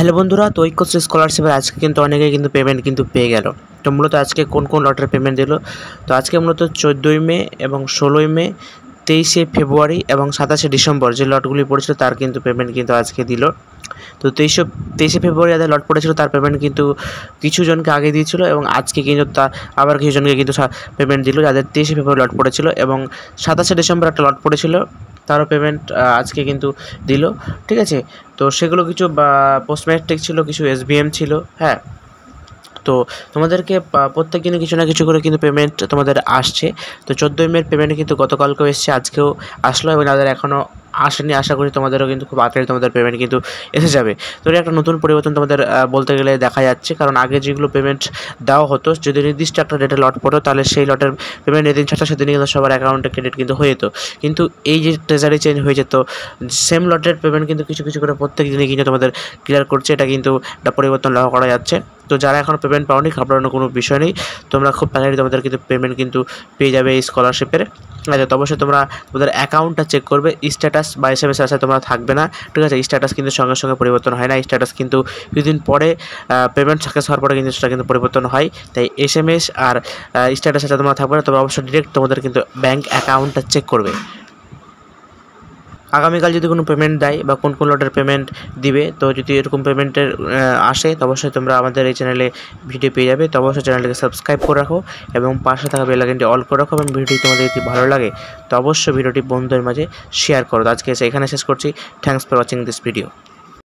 Hello বন্ধুরা, তো ঐক্যশ্রী স্কলারশিপের আজকে কিন্তু অনেকেই কিন্তু পেমেন্ট কিন্তু পেয়ে গেল। তো মূলত আজকে কোন কোন লটের পেমেন্ট দিল, তো আজকে মূলত 14ই মে এবং 16ই মে, 23শে ফেব্রুয়ারি এবং 27শে ডিসেম্বর যে লটগুলি পড়েছিল তার কিন্তু পেমেন্ট কিন্তু আজকে দিল। তো 23শে ফেব্রুয়ারি যাদের লট পড়েছিল তার পেমেন্ট কিন্তু কিছু জনকে আগে দিয়েছিল এবং আজকে কিন্তু তা আবার কিছু জনকে কিন্তু পেমেন্ট দিল যাদের 23শে ফেব্রুয়ারি লট পড়েছিল, এবং 27শে ডিসেম্বর একটা লট পড়েছিল তারও পেমেন্ট আজকে কিন্তু দিল। ঠিক আছে, তো সেগুলো কিছু পোস্ট ম্যাট্রিক ছিল, কিছু SBM ছিল। হ্যাঁ, তো তোমাদেরকে প্রত্যেক দিনে কিছু না কিছু করে কিন্তু পেমেন্ট তোমাদের আসছে। তো 14ই মের পেমেন্ট কিন্তু গতকালকেও এসছে, আজকেও আসলো, এবং যাদের এখনও আসেনি আশা করি তোমাদেরও কিন্তু খুব তাড়াতাড়ি তোমাদের পেমেন্ট কিন্তু এসে যাবে। তো এটা একটা নতুন পরিবর্তন তোমাদের বলতে গেলে দেখা যাচ্ছে, কারণ আগে যেগুলো পেমেন্ট দেওয়া হতো যদি নির্দিষ্ট একটা ডেটে লট পড়তো তাহলে সেই লটের পেমেন্ট যেদিন ছাড়া সেদিনই কিন্তু সবার অ্যাকাউন্টে ক্রেডিট কিন্তু হয়ে যেত। কিন্তু এই যে ট্রেজারি চেঞ্জ হয়ে যেত, সেম লটের পেমেন্ট কিন্তু কিছু কিছু করে প্রত্যেক দিনই কিন্তু তোমাদের ক্লিয়ার করছে, এটা কিন্তু একটা পরিবর্তন লক্ষ্য করা যাচ্ছে। তো যারা এখনও পেমেন্ট পাওনি ঘাবড়ানোর কোনো বিষয় নেই, তোমরা খুব তাড়াতাড়ি তোমাদের কিন্তু পেমেন্ট কিন্তু পেয়ে যাবে এই স্কলারশিপের। আচ্ছা, তো অবশ্যই তোমরা তোমাদের অ্যাকাউন্টটা চেক করবে, স্ট্যাটাস বা SMS আসে তোমরা থাকবে না। ঠিক আছে, স্ট্যাটাস কিন্তু সঙ্গে সঙ্গে পরিবর্তন হয় না, স্ট্যাটাস কিন্তু কিছুদিন পরে পেমেন্ট সাকসেস হওয়ার পরে কিন্তু সেটা কিন্তু পরিবর্তন হয়। তাই SMS আর স্ট্যাটাস আছে তোমরা থাকবে না, তোমরা অবশ্যই ডিরেক্ট তোমাদের কিন্তু ব্যাঙ্ক অ্যাকাউন্টটা চেক করবে। আগামীকাল যদি কোনো পেমেন্ট দেয় বা কোন কোন লটের পেমেন্ট দিবে, তো যদি এরকম পেমেন্টের আসে তো অবশ্যই তোমরা আমাদের এই চ্যানেলে ভিডিও পেয়ে যাবে। তো অবশ্যই চ্যানেলটিকে সাবস্ক্রাইব করে রাখো এবং পাশে থাকা বেল আইকনটি অল করে রাখো, এবং ভিডিওটি তোমাদের যদি ভালো লাগে তো অবশ্যই ভিডিওটি বন্ধুদের মাঝে শেয়ার করো। আজকে এখানে শেষ করছি। Thanks for watching this video.